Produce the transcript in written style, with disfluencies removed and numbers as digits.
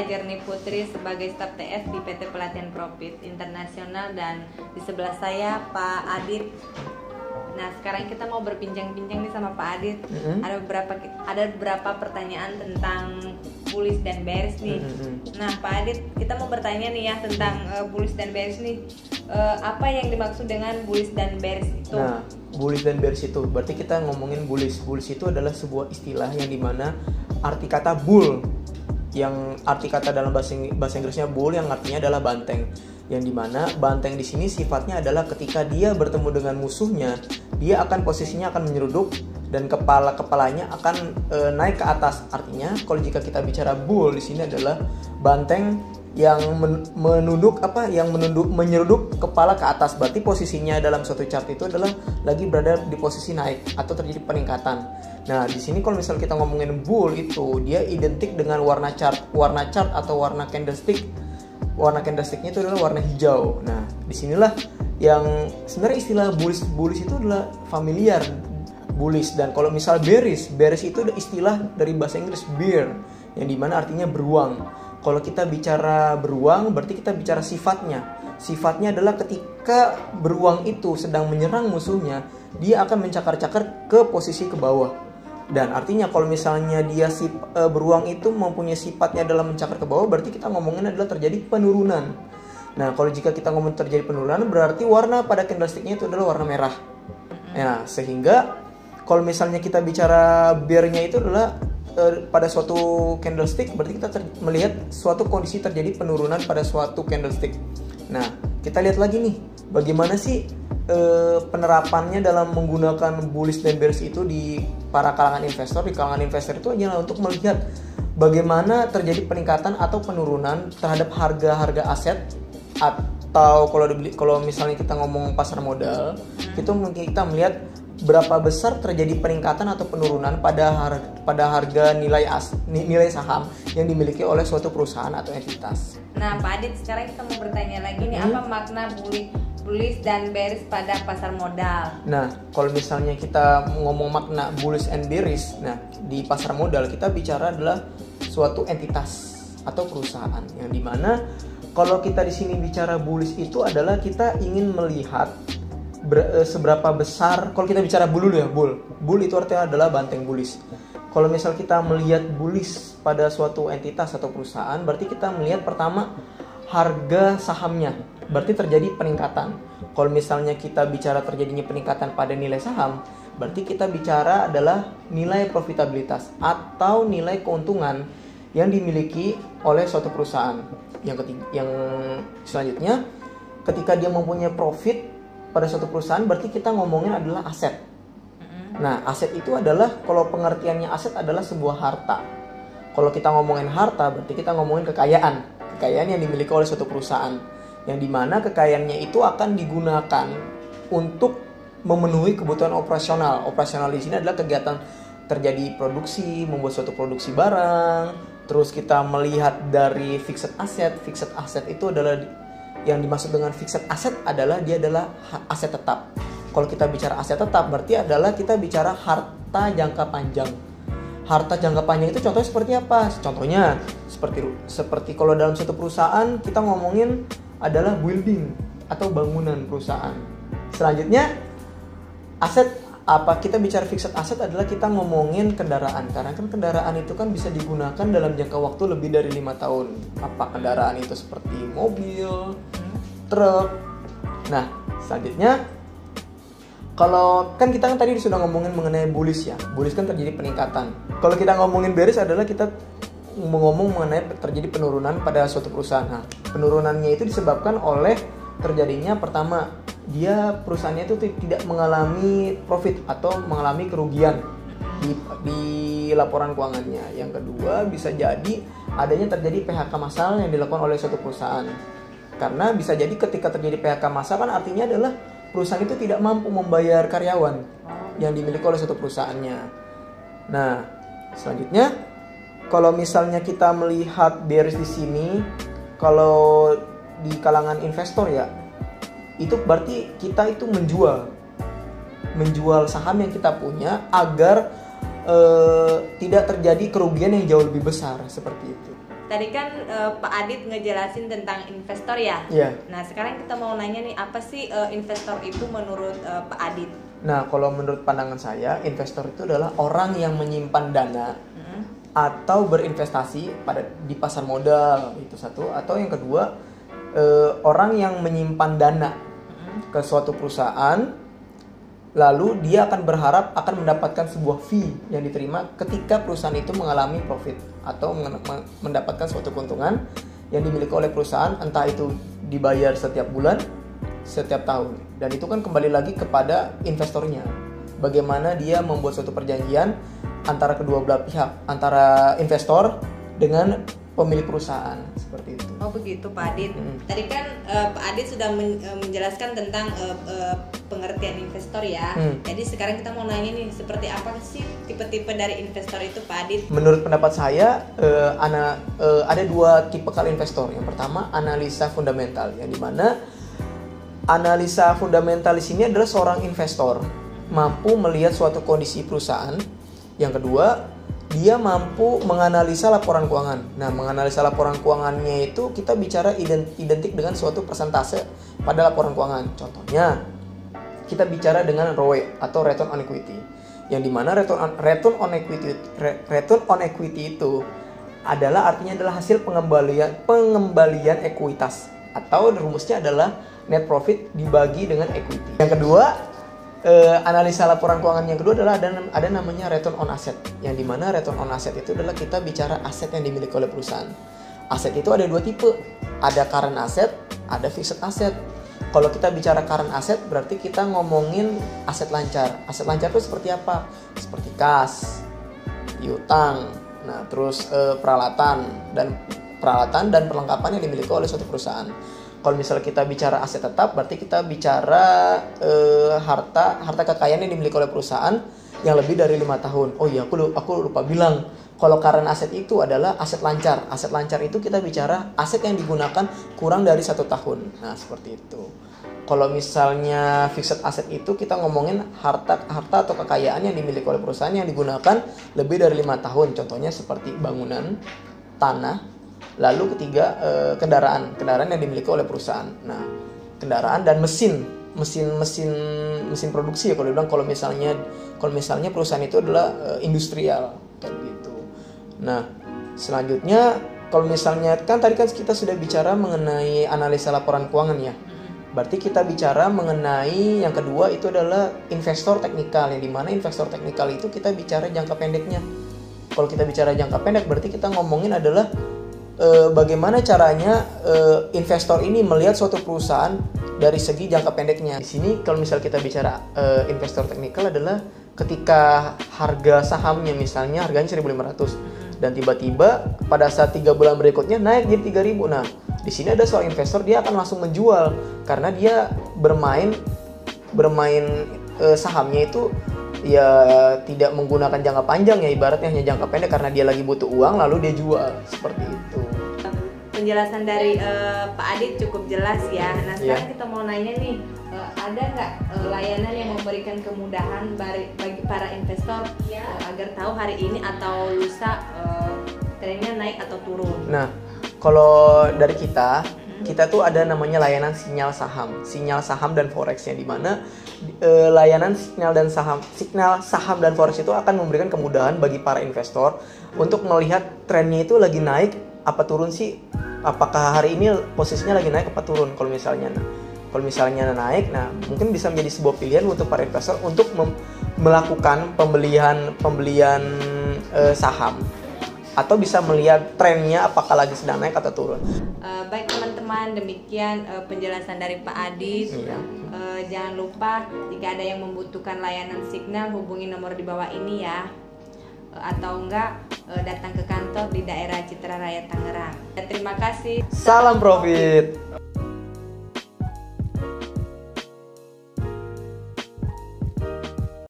saya Jerni Putri sebagai staf TS di PT Pelatihan Profit Internasional dan di sebelah saya Pak Adit. Nah, sekarang kita mau berbincang-bincang nih sama Pak Adit. Ada beberapa pertanyaan tentang bullish dan bearish nih. Nah, Pak Adit, kita mau bertanya nih ya tentang bullish dan bearish nih. Apa yang dimaksud dengan bullish dan bearish itu? Nah, bullish dan bearish itu berarti kita ngomongin bullish. Bullish itu adalah sebuah istilah yang dimana arti kata bull, yang arti kata dalam bahasa Inggrisnya bull yang artinya adalah banteng. Yang dimana banteng di sini sifatnya adalah ketika dia bertemu dengan musuhnya, dia akan posisinya akan menyeruduk dan kepalanya akan naik ke atas. Artinya kalau jika kita bicara bull di sini adalah banteng yang menyeruduk kepala ke atas. Berarti posisinya dalam suatu chart itu adalah lagi berada di posisi naik atau terjadi peningkatan. Nah, di sini kalau misal kita ngomongin bull itu dia identik dengan warna chart atau warna candlestick. Warna candlesticknya itu adalah warna hijau. Nah, disinilah yang sebenarnya istilah bullish itu adalah familiar, bullish. Dan kalau misal bearish itu adalah istilah dari bahasa Inggris bear, yang dimana artinya beruang. Kalau kita bicara beruang, berarti kita bicara sifatnya. Sifatnya adalah ketika beruang itu sedang menyerang musuhnya, dia akan mencakar-cakar ke posisi ke bawah. Dan artinya kalau misalnya beruang itu mempunyai sifatnya dalam mencakar ke bawah, berarti kita ngomongin adalah terjadi penurunan. Nah, kalau jika kita ngomong terjadi penurunan, berarti warna pada candlesticknya itu adalah warna merah. Nah, sehingga kalau misalnya kita bicara bear-nya itu adalah pada suatu candlestick, berarti kita melihat suatu kondisi terjadi penurunan pada suatu candlestick. Nah, kita lihat lagi nih, bagaimana sih penerapannya dalam menggunakan bullish dan bearish itu di para kalangan investor. Di kalangan investor itu adalah untuk melihat bagaimana terjadi peningkatan atau penurunan terhadap harga-harga aset, atau kalau misalnya kita ngomong pasar modal, itu mungkin kita melihat berapa besar terjadi peningkatan atau penurunan pada harga nilai saham yang dimiliki oleh suatu perusahaan atau entitas. Nah, Pak Adit, sekarang kita mau bertanya lagi nih, apa makna bullish dan bearish pada pasar modal? Nah, kalau misalnya kita ngomong makna bullish and bearish, nah di pasar modal kita bicara adalah suatu entitas atau perusahaan, yang dimana kalau kita di sini bicara bullish itu adalah kita ingin melihat seberapa besar. Kalau kita bicara bull dulu ya, bull itu artinya adalah banteng bullish. Kalau misal kita melihat bullish pada suatu entitas atau perusahaan, berarti kita melihat pertama harga sahamnya, berarti terjadi peningkatan. Kalau misalnya kita bicara terjadinya peningkatan pada nilai saham, berarti kita bicara adalah nilai profitabilitas atau nilai keuntungan yang dimiliki oleh suatu perusahaan. Yang selanjutnya, ketika dia mempunyai profit pada suatu perusahaan, berarti kita ngomongin adalah aset. Nah, aset itu adalah, kalau pengertiannya aset adalah sebuah harta. Kalau kita ngomongin harta, berarti kita ngomongin kekayaan yang dimiliki oleh suatu perusahaan, yang dimana kekayaannya itu akan digunakan untuk memenuhi kebutuhan operasional. Operasional di sini adalah kegiatan terjadi produksi, membuat suatu produksi barang. Terus kita melihat dari fixed asset. Fixed asset itu adalah, yang dimaksud dengan fixed asset adalah dia adalah aset tetap. Kalau kita bicara aset tetap, berarti adalah kita bicara harta jangka panjang. Harta jangka panjang itu contohnya seperti apa? Contohnya seperti kalau dalam suatu perusahaan kita ngomongin adalah building atau bangunan perusahaan. Selanjutnya aset apa? Kita bicara fixed asset adalah kita ngomongin kendaraan, karena kan kendaraan itu kan bisa digunakan dalam jangka waktu lebih dari 5 tahun. Apa kendaraan itu? Seperti mobil, truk. Nah, selanjutnya kalau kan kita tadi sudah ngomongin mengenai bullish ya. Bullish kan terjadi peningkatan. Kalau kita ngomongin bearish adalah kita ngomong mengenai terjadi penurunan pada suatu perusahaan. Nah, penurunannya itu disebabkan oleh terjadinya, pertama, perusahaannya itu tidak mengalami profit atau mengalami kerugian di laporan keuangannya. Yang kedua, bisa jadi adanya terjadi PHK massal yang dilakukan oleh suatu perusahaan. Karena bisa jadi ketika terjadi PHK massal kan artinya adalah perusahaan itu tidak mampu membayar karyawan yang dimiliki oleh suatu perusahaannya. Nah, selanjutnya kalau misalnya kita melihat bearish di sini, kalau di kalangan investor ya, itu berarti kita itu menjual saham yang kita punya agar tidak terjadi kerugian yang jauh lebih besar, seperti itu. tadi kan Pak Adit ngejelasin tentang investor ya. Iya. Nah sekarang kita mau nanya nih, apa sih investor itu menurut Pak Adit? Nah, kalau menurut pandangan saya, investor itu adalah orang yang menyimpan dana atau berinvestasi di pasar modal, itu satu. Atau yang kedua, orang yang menyimpan dana ke suatu perusahaan, lalu dia akan berharap akan mendapatkan sebuah fee yang diterima ketika perusahaan itu mengalami profit atau mendapatkan suatu keuntungan yang dimiliki oleh perusahaan, entah itu dibayar setiap bulan, setiap tahun. Dan itu kan kembali lagi kepada investornya, bagaimana dia membuat suatu perjanjian antara kedua belah pihak, antara investor dengan pemilik perusahaan, seperti itu. Oh begitu Pak Adit. Tadi kan Pak Adit sudah menjelaskan tentang pengertian investor ya. Jadi sekarang kita mau nanya nih, seperti apa sih tipe-tipe dari investor itu Pak Adit? Menurut pendapat saya ada dua tipe kali investor. Yang pertama analisa fundamental, yang dimana analisa fundamental di sini adalah seorang investor mampu melihat suatu kondisi perusahaan. Yang kedua, dia mampu menganalisa laporan keuangan. Nah, menganalisa laporan keuangannya itu kita bicara identik dengan suatu persentase pada laporan keuangan. Contohnya, kita bicara dengan ROE atau return on equity. Yang dimana return on equity itu artinya adalah hasil pengembalian ekuitas, atau rumusnya adalah net profit dibagi dengan equity. Yang kedua, analisa laporan keuangan yang kedua adalah ada namanya return on asset, yang dimana return on asset itu adalah kita bicara aset yang dimiliki oleh perusahaan. Aset itu ada dua tipe, ada current asset, ada fixed asset. Kalau kita bicara current asset berarti kita ngomongin aset lancar. Aset lancar itu seperti apa? Seperti kas, piutang, nah terus peralatan dan perlengkapan yang dimiliki oleh suatu perusahaan. Kalau misalnya kita bicara aset tetap, berarti kita bicara harta kekayaan yang dimiliki oleh perusahaan yang lebih dari 5 tahun. Oh iya, aku lupa bilang. Kalau current asset itu adalah aset lancar. Aset lancar itu kita bicara aset yang digunakan kurang dari 1 tahun. Nah, seperti itu. Kalau misalnya fixed asset itu kita ngomongin harta atau kekayaan yang dimiliki oleh perusahaan yang digunakan lebih dari 5 tahun. Contohnya seperti bangunan, tanah. Lalu ketiga, kendaraan yang dimiliki oleh perusahaan. Nah, kendaraan dan mesin produksi ya, kalau dibilang kalau misalnya perusahaan itu adalah industrial kayak gitu. Nah, selanjutnya kalau misalnya kan tadi kan kita sudah bicara mengenai analisa laporan keuangan ya. Berarti kita bicara mengenai yang kedua itu adalah investor teknikal, yang dimana investor teknikal itu kita bicara jangka pendeknya. Kalau kita bicara jangka pendek berarti kita ngomongin adalah bagaimana caranya investor ini melihat suatu perusahaan dari segi jangka pendeknya. Di sini kalau misal kita bicara investor teknikal adalah ketika harga sahamnya misalnya harganya 1.500 dan tiba-tiba pada saat 3 bulan berikutnya naik jadi 3.000. Nah, di sini ada seorang investor, dia akan langsung menjual karena dia bermain sahamnya itu ya tidak menggunakan jangka panjang ya, ibaratnya hanya jangka pendek karena dia lagi butuh uang lalu dia jual, seperti itu. Penjelasan dari Pak Adit cukup jelas ya. Nah sekarang kita mau nanya nih, ada nggak layanan yang memberikan kemudahan bagi para investor agar tahu hari ini atau lusa trennya naik atau turun? Nah, kalau dari kita tuh ada namanya layanan sinyal saham dan forex, yang dimana layanan sinyal saham dan forex itu akan memberikan kemudahan bagi para investor untuk melihat trennya itu lagi naik apa turun sih, apakah hari ini posisinya lagi naik apa turun. Kalau misalnya naik, nah mungkin bisa menjadi sebuah pilihan untuk para investor untuk melakukan pembelian saham, atau bisa melihat trennya apakah lagi sedang naik atau turun. Baik teman-teman, demikian penjelasan dari Pak Adit. Jangan lupa jika ada yang membutuhkan layanan signal, hubungi nomor di bawah ini ya. Atau enggak datang ke kantor di daerah Citra Raya Tangerang. Terima kasih. Salam profit.